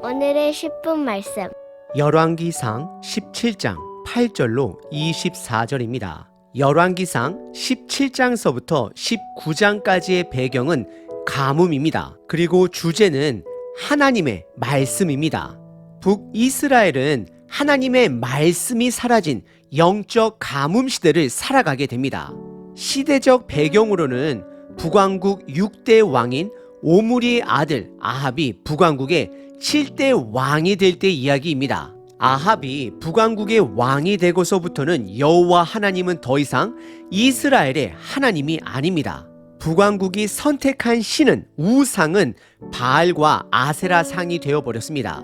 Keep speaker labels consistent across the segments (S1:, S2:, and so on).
S1: 오늘의 10분 말씀.
S2: 열왕기상 17장 8절로 24절입니다. 열왕기상 17장서부터 19장까지의 배경은 가뭄입니다. 그리고 주제는 하나님의 말씀입니다. 북이스라엘은 하나님의 말씀이 사라진 영적 가뭄 시대를 살아가게 됩니다. 시대적 배경으로는 북왕국 6대 왕인 오므리의 아들 아합이 북왕국의 7대 왕이 될 때 이야기입니다. 아합이 북왕국의 왕이 되고서부터는 여호와 하나님은 더 이상 이스라엘의 하나님이 아닙니다. 북왕국이 선택한 신은 우상은 바알과 아세라 상이 되어버렸습니다.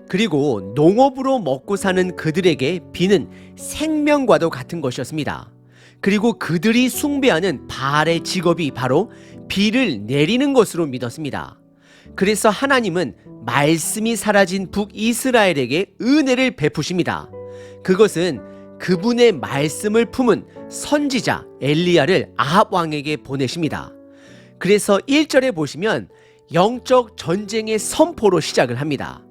S2: 그리고 농업으로 먹고 사는 그들에게 비는 생명과도 같은 것이었습니다. 그리고 그들이 숭배하는 바알의 직업이 바로 비를 내리는 것으로 믿었습니다. 그래서 하나님은 말씀이 사라진 북이스라엘에게 은혜를 베푸십니다. 그것은 그분의 말씀을 품은 선지자 엘리야를 아합 왕에게 보내십니다. 그래서 1절에 보시면 영적 전쟁의 선포로 시작을 합니다.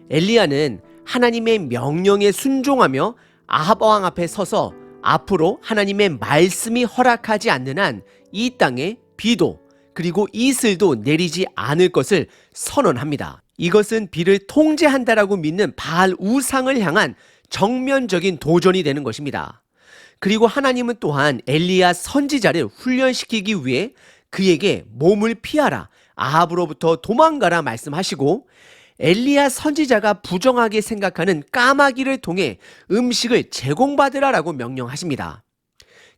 S2: 엘리야는 하나님의 명령에 순종하며 아합 왕 앞에 서서 앞으로 하나님의 말씀이 허락하지 않는 한 이 땅에 비도 그리고 이슬도 내리지 않을 것을 선언합니다. 이것은 비를 통제한다라고 믿는 바알 우상을 향한 정면적인 도전이 되는 것입니다. 그리고 하나님은 또한 엘리야 선지자를 훈련시키기 위해 그에게 몸을 피하라, 아합으로부터 도망가라 말씀하시고 엘리야 선지자가 부정하게 생각하는 까마귀를 통해 음식을 제공받으라라고 명령하십니다.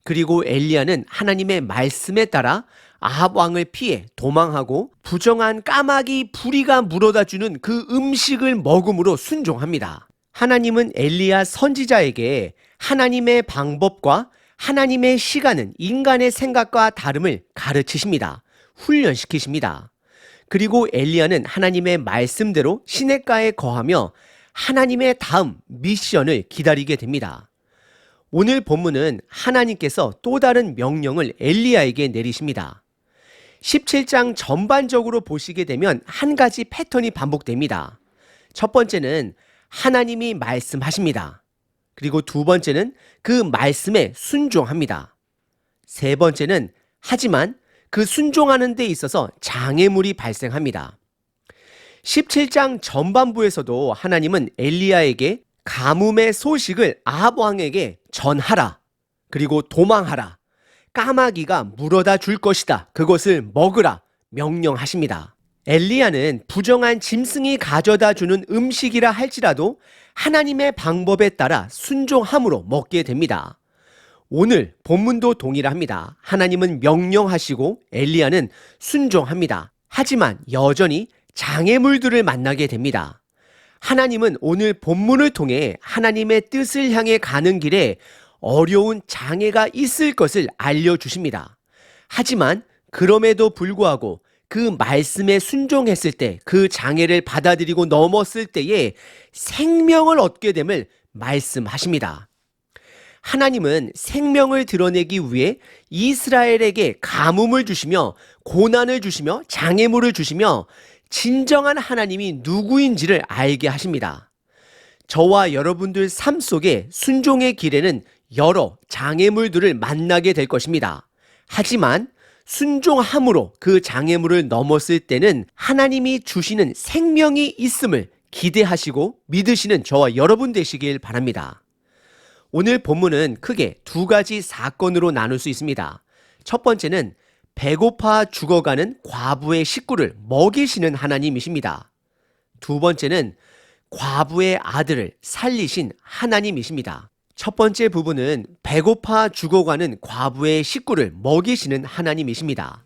S2: 그리고 엘리야는 하나님의 말씀에 따라 아합 왕을 피해 도망하고 부정한 까마귀 부리가 물어다주는 그 음식을 먹음으로 순종합니다. 하나님은 엘리야 선지자에게 하나님의 방법과 하나님의 시간은 인간의 생각과 다름을 가르치십니다. 훈련시키십니다. 그리고 엘리야는 하나님의 말씀대로 시냇가에 거하며 하나님의 다음 미션을 기다리게 됩니다. 오늘 본문은 하나님께서 또 다른 명령을 엘리야에게 내리십니다. 17장 전반적으로 보시게 되면 한 가지 패턴이 반복됩니다. 첫 번째는 하나님이 말씀하십니다. 그리고 두 번째는 그 말씀에 순종합니다. 세 번째는 하지만 그 순종하는 데 있어서 장애물이 발생합니다. 17장 전반부에서도 하나님은 엘리야에게 가뭄의 소식을 아합 왕에게 전하라. 그리고 도망하라. 까마귀가 물어다 줄 것이다. 그것을 먹으라. 명령하십니다. 엘리야는 부정한 짐승이 가져다 주는 음식이라 할지라도 하나님의 방법에 따라 순종함으로 먹게 됩니다. 오늘 본문도 동일합니다. 하나님은 명령하시고 엘리야는 순종합니다. 하지만 여전히 장애물들을 만나게 됩니다. 하나님은 오늘 본문을 통해 하나님의 뜻을 향해 가는 길에 어려운 장애가 있을 것을 알려주십니다. 하지만 그럼에도 불구하고 그 말씀에 순종했을 때 그 장애를 받아들이고 넘었을 때에 생명을 얻게 됨을 말씀하십니다. 하나님은 생명을 드러내기 위해 이스라엘에게 가뭄을 주시며 고난을 주시며 장애물을 주시며 진정한 하나님이 누구인지를 알게 하십니다. 저와 여러분들 삶 속에 순종의 길에는 여러 장애물들을 만나게 될 것입니다. 하지만 순종함으로 그 장애물을 넘었을 때는 하나님이 주시는 생명이 있음을 기대하시고 믿으시는 저와 여러분 되시길 바랍니다. 오늘 본문은 크게 두 가지 사건으로 나눌 수 있습니다. 첫 번째는 배고파 죽어가는 과부의 식구를 먹이시는 하나님이십니다. 두 번째는 과부의 아들을 살리신 하나님이십니다. 첫 번째 부분은 배고파 죽어가는 과부의 식구를 먹이시는 하나님이십니다.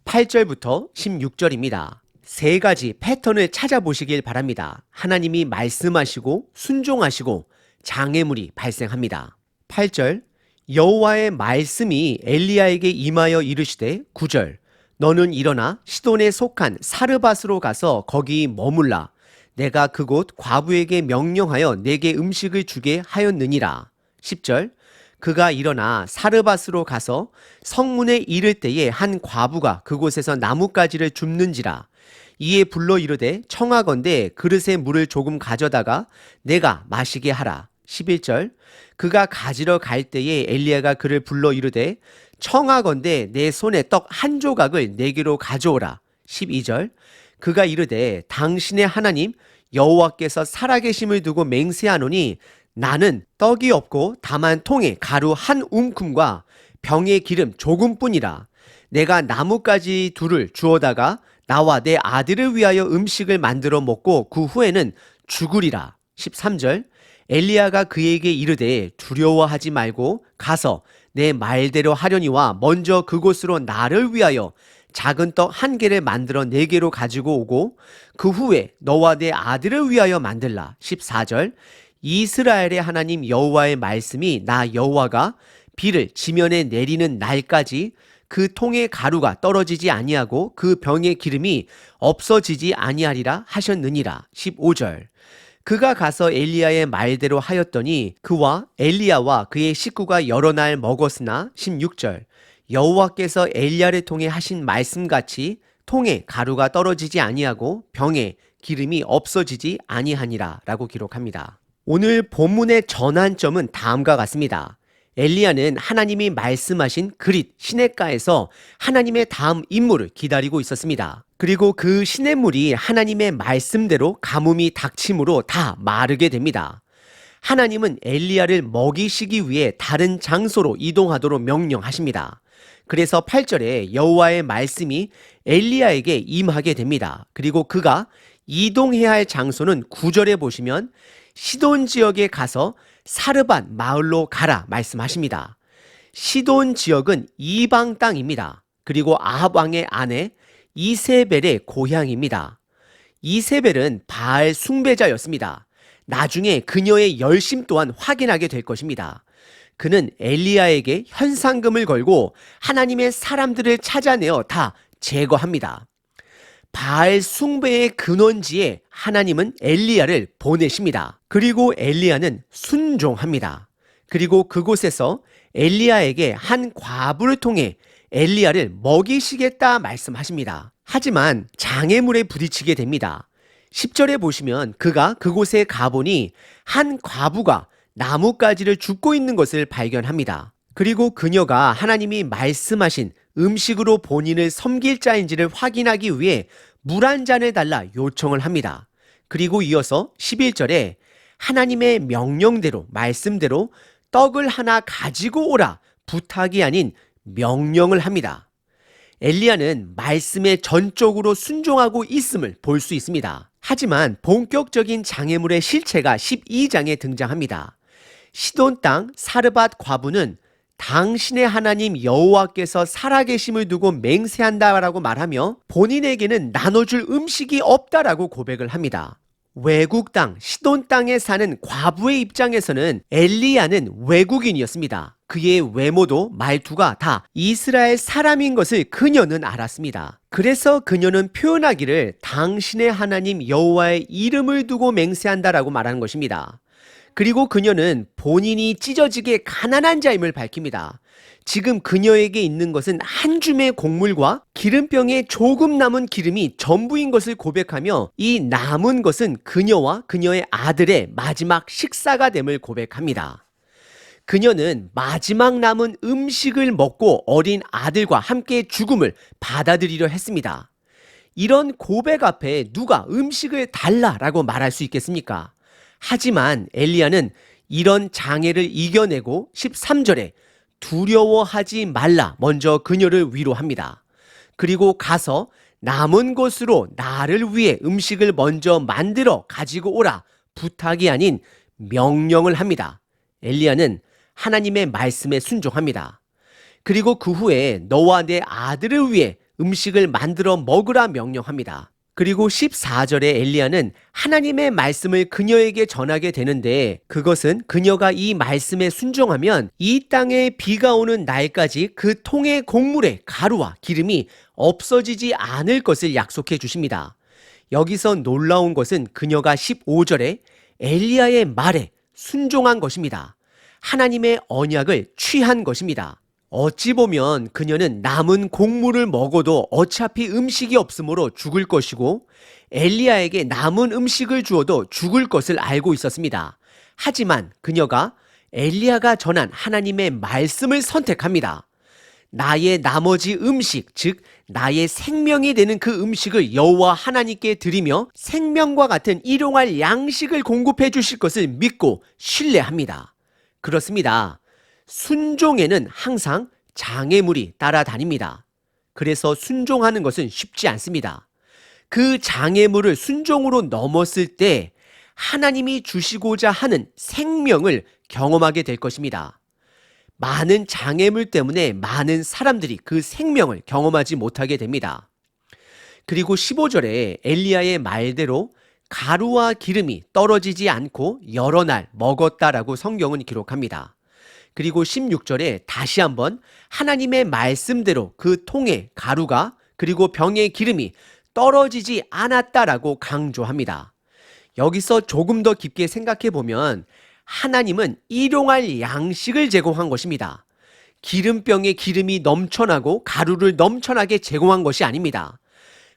S2: 8절부터 16절입니다. 세 가지 패턴을 찾아보시길 바랍니다. 하나님이 말씀하시고 순종하시고 장애물이 발생합니다. 8절 여호와의 말씀이 엘리야에게 임하여 이르시되 9절 너는 일어나 시돈에 속한 사르밧으로 가서 거기 머물라. 내가 그곳 과부에게 명령하여 내게 음식을 주게 하였느니라. 10절 그가 일어나 사르밧으로 가서 성문에 이를 때에 한 과부가 그곳에서 나뭇가지를 줍는지라. 이에 불러 이르되 청하건대 그릇에 물을 조금 가져다가 내가 마시게 하라. 11절 그가 가지러 갈 때에 엘리야가 그를 불러 이르되 청하건대 내 손에 떡 한 조각을 내게로 가져오라. 12절 그가 이르되 당신의 하나님 여호와께서 살아계심을 두고 맹세하노니 나는 떡이 없고 다만 통에 가루 한 움큼과 병에 기름 조금뿐이라. 내가 나뭇가지 둘을 주어다가 나와 내 아들을 위하여 음식을 만들어 먹고 그 후에는 죽으리라. 13절 엘리야가 그에게 이르되 두려워하지 말고 가서 내 말대로 하려니와 먼저 그곳으로 나를 위하여 작은 떡 한 개를 만들어 내게로 가지고 오고 그 후에 너와 내 아들을 위하여 만들라. 14절 이스라엘의 하나님 여호와의 말씀이 나 여호와가 비를 지면에 내리는 날까지 그 통의 가루가 떨어지지 아니하고 그 병의 기름이 없어지지 아니하리라 하셨느니라. 15절 그가 가서 엘리야의 말대로 하였더니 그와 엘리야와 그의 식구가 여러 날 먹었으나 16절 여호와께서 엘리야를 통해 하신 말씀같이 통에 가루가 떨어지지 아니하고 병에 기름이 없어지지 아니하니라 라고 기록합니다. 오늘 본문의 전환점은 다음과 같습니다. 엘리야는 하나님이 말씀하신 그릿 시냇가에서 하나님의 다음 임무를 기다리고 있었습니다. 그리고 그 시냇물이 하나님의 말씀대로 가뭄이 닥침으로 다 마르게 됩니다. 하나님은 엘리야를 먹이시기 위해 다른 장소로 이동하도록 명령하십니다. 그래서 8절에 여호와의 말씀이 엘리야에게 임하게 됩니다. 그리고 그가 이동해야 할 장소는 9절에 보시면 시돈 지역에 가서 사르밧 마을로 가라 말씀하십니다. 시돈 지역은 이방 땅입니다. 그리고 아합 왕의 아내 이세벨의 고향입니다. 이세벨은 바알 숭배자였습니다. 나중에 그녀의 열심 또한 확인하게 될 것입니다. 그는 엘리야에게 현상금을 걸고 하나님의 사람들을 찾아내어 다 제거합니다. 바알 숭배의 근원지에 하나님은 엘리야를 보내십니다. 그리고 엘리야는 순종합니다. 그리고 그곳에서 엘리야에게 한 과부를 통해 엘리야를 먹이시겠다 말씀하십니다. 하지만 장애물에 부딪히게 됩니다. 10절에 보시면 그가 그곳에 가보니 한 과부가 나뭇가지를 줍고 있는 것을 발견합니다. 그리고 그녀가 하나님이 말씀하신 음식으로 본인을 섬길 자인지를 확인하기 위해 물 한 잔을 달라 요청을 합니다. 그리고 이어서 11절에 하나님의 명령대로 말씀대로 떡을 하나 가지고 오라 부탁이 아닌 명령을 합니다. 엘리야는 말씀에 전적으로 순종하고 있음을 볼 수 있습니다. 하지만 본격적인 장애물의 실체가 12장에 등장합니다. 시돈 땅 사르밧 과부는 당신의 하나님 여호와께서 살아계심을 두고 맹세한다라고 말하며 본인에게는 나눠줄 음식이 없다라고 고백을 합니다. 외국 땅 시돈 땅에 사는 과부의 입장에서는 엘리야는 외국인이었습니다. 그의 외모도 말투가 다 이스라엘 사람인 것을 그녀는 알았습니다. 그래서 그녀는 표현하기를 당신의 하나님 여호와의 이름을 두고 맹세한다라고 말하는 것입니다. 그리고 그녀는 본인이 찢어지게 가난한 자임을 밝힙니다. 지금 그녀에게 있는 것은 한 줌의 곡물과 기름병에 조금 남은 기름이 전부인 것을 고백하며 이 남은 것은 그녀와 그녀의 아들의 마지막 식사가 됨을 고백합니다. 그녀는 마지막 남은 음식을 먹고 어린 아들과 함께 죽음을 받아들이려 했습니다. 이런 고백 앞에 누가 음식을 달라라고 말할 수 있겠습니까? 하지만 엘리야는 이런 장애를 이겨내고 13절에 두려워하지 말라 먼저 그녀를 위로합니다. 그리고 가서 남은 것으로 나를 위해 음식을 먼저 만들어 가지고 오라 부탁이 아닌 명령을 합니다. 엘리야는 하나님의 말씀에 순종합니다. 그리고 그 후에 너와 내 아들을 위해 음식을 만들어 먹으라 명령합니다. 그리고 14절에 엘리야는 하나님의 말씀을 그녀에게 전하게 되는데 그것은 그녀가 이 말씀에 순종하면 이 땅에 비가 오는 날까지 그 통의 곡물에 가루와 기름이 없어지지 않을 것을 약속해 주십니다. 여기서 놀라운 것은 그녀가 15절에 엘리야의 말에 순종한 것입니다. 하나님의 언약을 취한 것입니다. 어찌 보면 그녀는 남은 곡물을 먹어도 어차피 음식이 없으므로 죽을 것이고 엘리야에게 남은 음식을 주어도 죽을 것을 알고 있었습니다. 하지만 그녀가 엘리야가 전한 하나님의 말씀을 선택합니다. 나의 나머지 음식, 즉 나의 생명이 되는 그 음식을 여호와 하나님께 드리며 생명과 같은 일용할 양식을 공급해 주실 것을 믿고 신뢰합니다. 그렇습니다. 순종에는 항상 장애물이 따라다닙니다. 그래서 순종하는 것은 쉽지 않습니다. 그 장애물을 순종으로 넘었을 때 하나님이 주시고자 하는 생명을 경험하게 될 것입니다. 많은 장애물 때문에 많은 사람들이 그 생명을 경험하지 못하게 됩니다. 그리고 15절에 엘리야의 말대로 가루와 기름이 떨어지지 않고 여러 날 먹었다라고 성경은 기록합니다. 그리고 16절에 다시 한번 하나님의 말씀대로 그 통에 가루가 그리고 병에 기름이 떨어지지 않았다라고 강조합니다. 여기서 조금 더 깊게 생각해 보면 하나님은 일용할 양식을 제공한 것입니다. 기름병에 기름이 넘쳐나고 가루를 넘쳐나게 제공한 것이 아닙니다.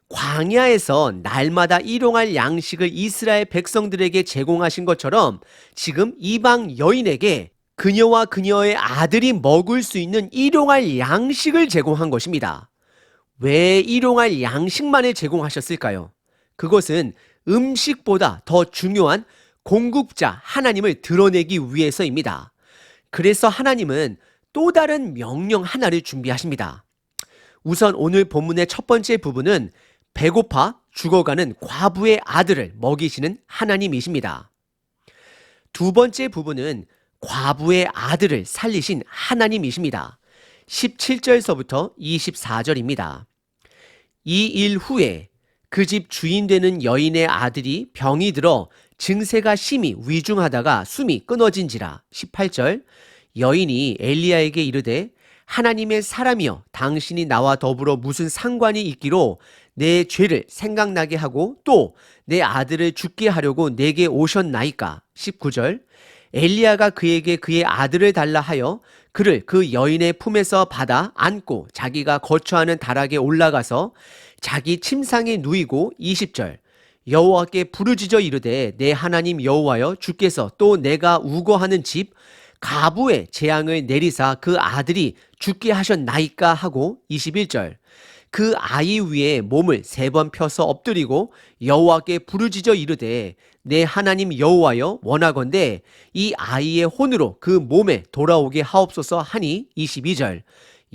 S2: 광야에서 날마다 일용할 양식을 이스라엘 백성들에게 제공하신 것처럼 지금 이방 여인에게 그녀와 그녀의 아들이 먹을 수 있는 일용할 양식을 제공한 것입니다. 왜 일용할 양식만을 제공하셨을까요? 그것은 음식보다 더 중요한 공급자 하나님을 드러내기 위해서입니다. 그래서 하나님은 또 다른 명령 하나를 준비하십니다. 우선 오늘 본문의 첫 번째 부분은 배고파 죽어가는 과부의 아들을 먹이시는 하나님이십니다. 두 번째 부분은 과부의 아들을 살리신 하나님이십니다. 17절서부터 24절입니다. 이 일 후에 그 집 주인 되는 여인의 아들이 병이 들어 증세가 심히 위중하다가 숨이 끊어진지라. 18절 여인이 엘리야에게 이르되 하나님의 사람이여 당신이 나와 더불어 무슨 상관이 있기로 내 죄를 생각나게 하고 또 내 아들을 죽게 하려고 내게 오셨나이까. 19절 엘리야가 그에게 그의 아들을 달라 하여 그를 그 여인의 품에서 받아 안고 자기가 거처하는 다락에 올라가서 자기 침상에 누이고. 20절 여호와께 부르짖어 이르되 내 하나님 여호와여 주께서 또 내가 우거하는 집 가부의 재앙을 내리사 그 아들이 죽게 하셨나이까 하고. 21절 그 아이 위에 몸을 3번 펴서 엎드리고 여호와께 부르짖어 이르되 내 하나님 여호와여 원하건대 이 아이의 혼으로 그 몸에 돌아오게 하옵소서 하니. 22절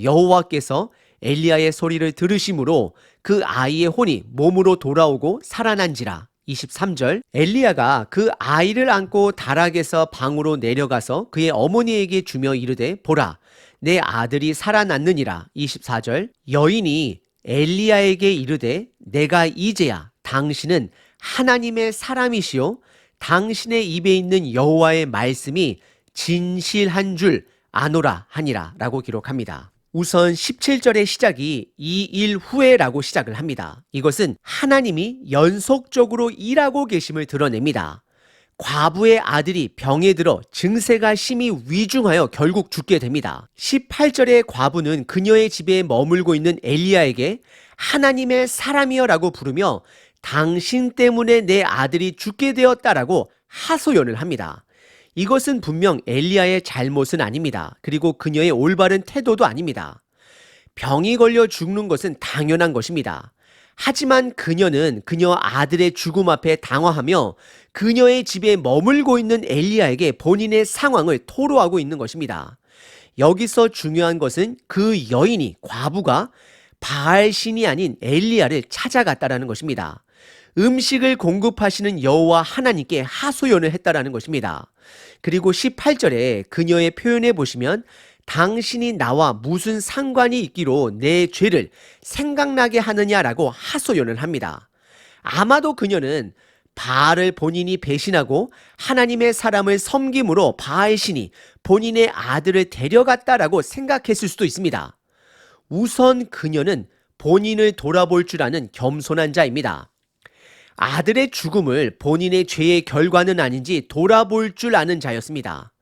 S2: 여호와께서 엘리야의 소리를 들으심으로 그 아이의 혼이 몸으로 돌아오고 살아난지라. 23절 엘리야가 그 아이를 안고 다락에서 방으로 내려가서 그의 어머니에게 주며 이르되 보라 내 아들이 살아났느니라. 24절 여인이 엘리야에게 이르되 내가 이제야 당신은 하나님의 사람이시요 당신의 입에 있는 여호와의 말씀이 진실한 줄 아노라 하니라 라고 기록합니다. 우선 17절의 시작이 이 일 후에라고 시작을 합니다. 이것은 하나님이 연속적으로 일하고 계심을 드러냅니다. 과부의 아들이 병에 들어 증세가 심히 위중하여 결국 죽게 됩니다. 18절의 과부는 그녀의 집에 머물고 있는 엘리야에게 하나님의 사람이여 라고 부르며 당신 때문에 내 아들이 죽게 되었다라고 하소연을 합니다. 이것은 분명 엘리야의 잘못은 아닙니다. 그리고 그녀의 올바른 태도도 아닙니다. 병이 걸려 죽는 것은 당연한 것입니다. 하지만 그녀는 그녀 아들의 죽음 앞에 당황하며 그녀의 집에 머물고 있는 엘리야에게 본인의 상황을 토로하고 있는 것입니다. 여기서 중요한 것은 그 여인이 과부가 바알 신이 아닌 엘리야를 찾아갔다라는 것입니다. 음식을 공급하시는 여호와 하나님께 하소연을 했다라는 것입니다. 그리고 18절에 그녀의 표현에 보시면 당신이 나와 무슨 상관이 있기로 내 죄를 생각나게 하느냐라고 하소연을 합니다. 아마도 그녀는 바알을 본인이 배신하고 하나님의 사람을 섬김으로 바알 신이 본인의 아들을 데려갔다라고 생각했을 수도 있습니다. 우선 그녀는 본인을 돌아볼 줄 아는 겸손한 자입니다. 아들의 죽음을 본인의 죄의 결과는 아닌지 돌아볼 줄 아는 자였습니다.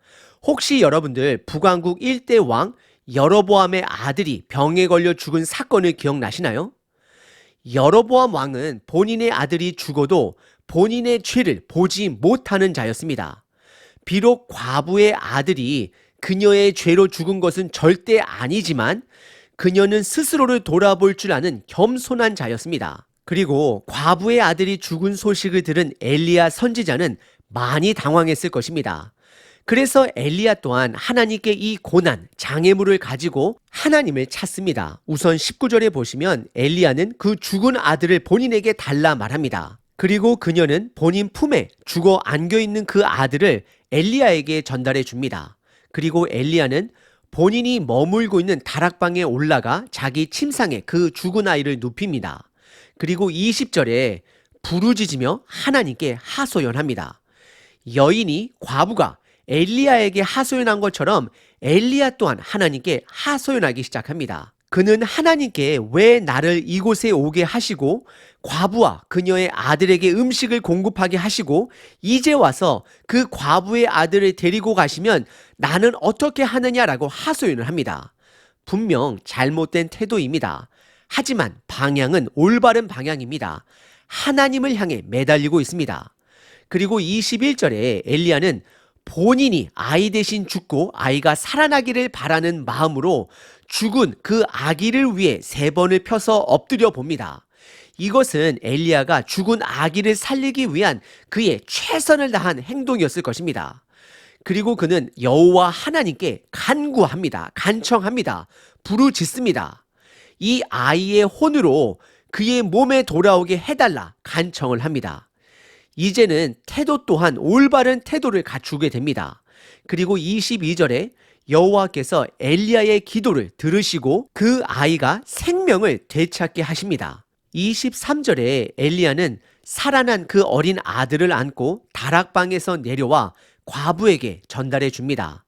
S2: 혹시 여러분들 북왕국 1대 왕 여로보암의 아들이 병에 걸려 죽은 사건을 기억나시나요? 여로보암 왕은 본인의 아들이 죽어도 본인의 죄를 보지 못하는 자였습니다. 비록 과부의 아들이 그녀의 죄로 죽은 것은 절대 아니지만 그녀는 스스로를 돌아볼 줄 아는 겸손한 자였습니다. 그리고 과부의 아들이 죽은 소식을 들은 엘리야 선지자는 많이 당황했을 것입니다. 그래서 엘리야 또한 하나님께 이 고난, 장애물을 가지고 하나님을 찾습니다. 우선 19절에 보시면 엘리야는 그 죽은 아들을 본인에게 달라 말합니다. 그리고 그녀는 본인 품에 죽어 안겨있는 그 아들을 엘리야에게 전달해 줍니다. 그리고 엘리야는 본인이 머물고 있는 다락방에 올라가 자기 침상에 그 죽은 아이를 눕힙니다. 그리고 20절에 부르짖으며 하나님께 하소연합니다. 여인이 과부가 엘리야에게 하소연한 것처럼 엘리야 또한 하나님께 하소연하기 시작합니다. 그는 하나님께 왜 나를 이곳에 오게 하시고 과부와 그녀의 아들에게 음식을 공급하게 하시고 이제 와서 그 과부의 아들을 데리고 가시면 나는 어떻게 하느냐라고 하소연을 합니다. 분명 잘못된 태도입니다. 하지만 방향은 올바른 방향입니다. 하나님을 향해 매달리고 있습니다. 그리고 21절에 엘리야는 본인이 아이 대신 죽고 아이가 살아나기를 바라는 마음으로 죽은 그 아기를 위해 3번을 펴서 엎드려 봅니다. 이것은 엘리야가 죽은 아기를 살리기 위한 그의 최선을 다한 행동이었을 것입니다. 그리고 그는 여호와 하나님께 간구합니다. 간청합니다. 부르짖습니다. 이 아이의 혼으로 그의 몸에 돌아오게 해달라 간청을 합니다. 이제는 태도 또한 올바른 태도를 갖추게 됩니다. 그리고 22절에 여호와께서 엘리야의 기도를 들으시고 그 아이가 생명을 되찾게 하십니다. 23절에 엘리야는 살아난 그 어린 아들을 안고 다락방에서 내려와 과부에게 전달해 줍니다.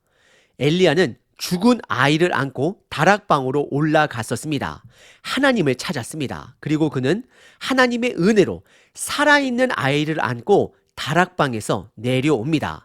S2: 엘리야는 죽은 아이를 안고 다락방으로 올라갔었습니다. 하나님을 찾았습니다. 그리고 그는 하나님의 은혜로 살아있는 아이를 안고 다락방에서 내려옵니다.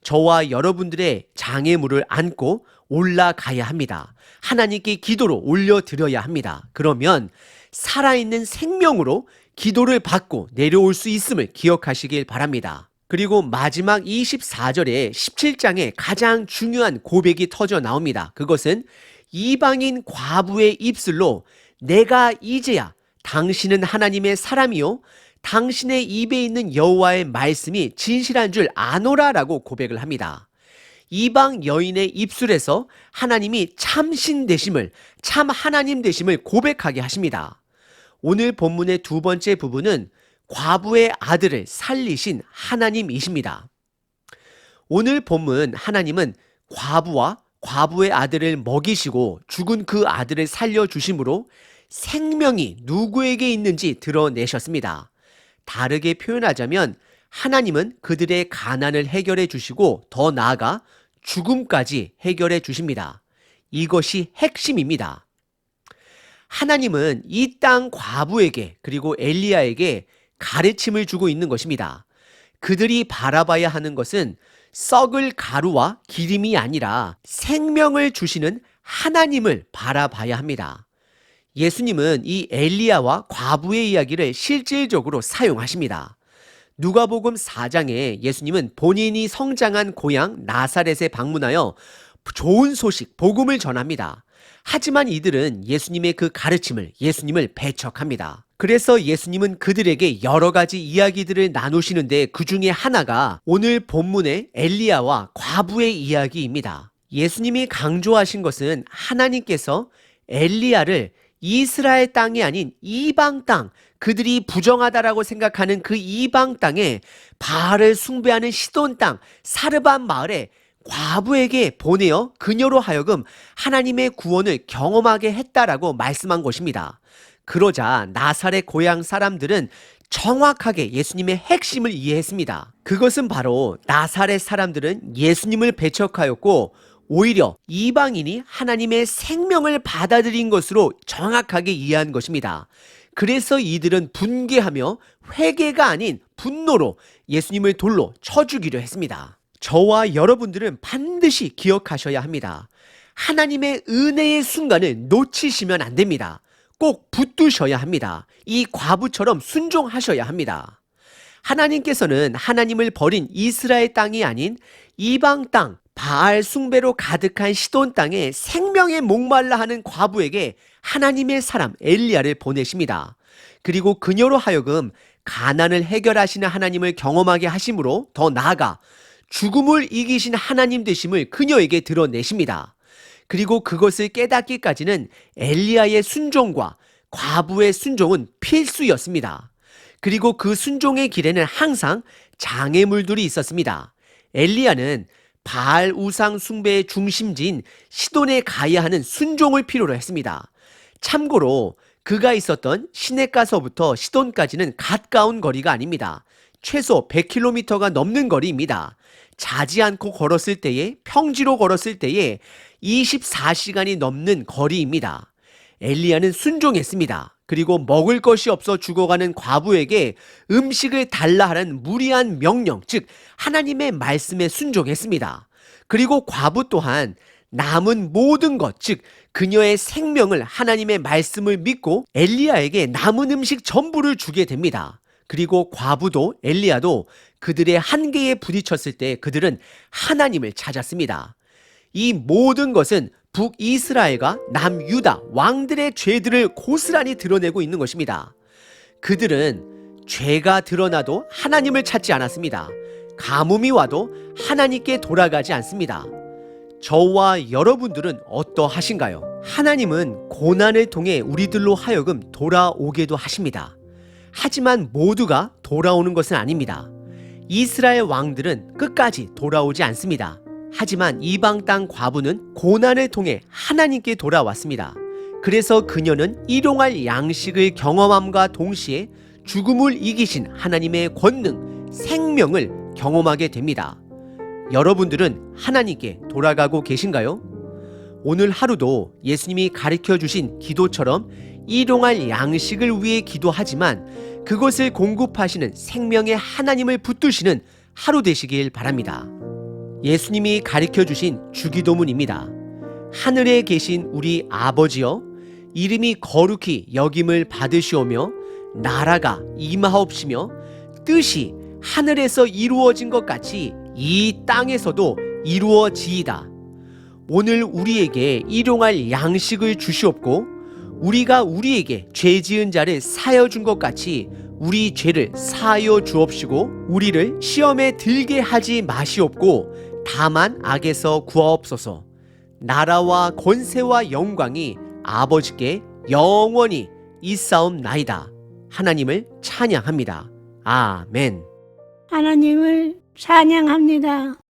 S2: 저와 여러분들의 장애물을 안고 올라가야 합니다. 하나님께 기도로 올려드려야 합니다. 그러면 살아있는 생명으로 기도를 받고 내려올 수 있음을 기억하시길 바랍니다. 그리고 마지막 24절에 17장에 가장 중요한 고백이 터져 나옵니다. 그것은 이방인 과부의 입술로 내가 이제야 당신은 하나님의 사람이요 당신의 입에 있는 여호와의 말씀이 진실한 줄 아노라라고 고백을 합니다. 이방 여인의 입술에서 하나님이 참신 되심을, 참 하나님 되심을 고백하게 하십니다. 오늘 본문의 2번째 부분은 과부의 아들을 살리신 하나님이십니다. 오늘 본문 하나님은 과부와 과부의 아들을 먹이시고 죽은 그 아들을 살려주심으로 생명이 누구에게 있는지 드러내셨습니다. 다르게 표현하자면 하나님은 그들의 가난을 해결해 주시고 더 나아가 죽음까지 해결해 주십니다. 이것이 핵심입니다. 하나님은 이 땅 과부에게 그리고 엘리야에게 가르침을 주고 있는 것입니다. 그들이 바라봐야 하는 것은 썩을 가루와 기름이 아니라 생명을 주시는 하나님을 바라봐야 합니다. 예수님은 이 엘리야와 과부의 이야기를 실질적으로 사용하십니다. 누가복음 4장에 예수님은 본인이 성장한 고향 나사렛에 방문하여 좋은 소식, 복음을 전합니다. 하지만 이들은 예수님의 그 가르침을, 예수님을 배척합니다. 그래서 예수님은 그들에게 여러 가지 이야기들을 나누시는데 그 중에 하나가 오늘 본문의 엘리야와 과부의 이야기입니다. 예수님이 강조하신 것은 하나님께서 엘리야를 이스라엘 땅이 아닌 이방 땅, 그들이 부정하다라고 생각하는 그 이방 땅에 바알을 숭배하는 시돈 땅, 사르반 마을에 과부에게 보내어 그녀로 하여금 하나님의 구원을 경험하게 했다라고 말씀한 것입니다. 그러자 나사렛 고향 사람들은 정확하게 예수님의 핵심을 이해했습니다. 그것은 바로 나사렛 사람들은 예수님을 배척하였고 오히려 이방인이 하나님의 생명을 받아들인 것으로 정확하게 이해한 것입니다. 그래서 이들은 분개하며 회개가 아닌 분노로 예수님을 돌로 쳐 죽이려 했습니다. 저와 여러분들은 반드시 기억하셔야 합니다. 하나님의 은혜의 순간을 놓치시면 안 됩니다. 꼭 붙드셔야 합니다. 이 과부처럼 순종하셔야 합니다. 하나님께서는 하나님을 버린 이스라엘 땅이 아닌 이방 땅, 바알 숭배로 가득한 시돈 땅에 생명에 목말라 하는 과부에게 하나님의 사람 엘리야를 보내십니다. 그리고 그녀로 하여금 가난을 해결하시는 하나님을 경험하게 하심으로 더 나아가 죽음을 이기신 하나님 되심을 그녀에게 드러내십니다. 그리고 그것을 깨닫기까지는 엘리야의 순종과 과부의 순종은 필수였습니다. 그리고 그 순종의 길에는 항상 장애물들이 있었습니다. 엘리야는 바알 우상 숭배의 중심지인 시돈에 가야 하는 순종을 필요로 했습니다. 참고로 그가 있었던 시냇가서부터 시돈까지는 가까운 거리가 아닙니다. 최소 100km가 넘는 거리입니다. 자지 않고 걸었을 때에, 평지로 걸었을 때에 24시간이 넘는 거리입니다. 엘리야는 순종했습니다. 그리고 먹을 것이 없어 죽어가는 과부에게 음식을 달라 하는 무리한 명령, 즉 하나님의 말씀에 순종했습니다. 그리고 과부 또한 남은 모든 것, 즉 그녀의 생명을 하나님의 말씀을 믿고 엘리야에게 남은 음식 전부를 주게 됩니다. 그리고 과부도 엘리야도 그들의 한계에 부딪혔을 때 그들은 하나님을 찾았습니다. 이 모든 것은 북이스라엘과 남유다 왕들의 죄들을 고스란히 드러내고 있는 것입니다. 그들은 죄가 드러나도 하나님을 찾지 않았습니다. 가뭄이 와도 하나님께 돌아가지 않습니다. 저와 여러분들은 어떠하신가요? 하나님은 고난을 통해 우리들로 하여금 돌아오게도 하십니다. 하지만 모두가 돌아오는 것은 아닙니다. 이스라엘 왕들은 끝까지 돌아오지 않습니다. 하지만 이방 땅 과부는 고난을 통해 하나님께 돌아왔습니다. 그래서 그녀는 일용할 양식을 경험함과 동시에 죽음을 이기신 하나님의 권능, 생명을 경험하게 됩니다. 여러분들은 하나님께 돌아가고 계신가요? 오늘 하루도 예수님이 가르쳐 주신 기도처럼 일용할 양식을 위해 기도하지만 그것을 공급하시는 생명의 하나님을 붙드시는 하루 되시길 바랍니다. 예수님이 가르쳐 주신 주기도문입니다. 하늘에 계신 우리 아버지여, 이름이 거룩히 여김을 받으시오며 나라가 임하옵시며 뜻이 하늘에서 이루어진 것 같이 이 땅에서도 이루어지이다. 오늘 우리에게 일용할 양식을 주시옵고 우리가 우리에게 죄 지은 자를 사여 준 것 같이 우리 죄를 사여 주옵시고 우리를 시험에 들게 하지 마시옵고 다만 악에서 구하옵소서. 나라와 권세와 영광이 아버지께 영원히 있사옵나이다. 하나님을 찬양합니다. 아멘.
S3: 하나님을 찬양합니다.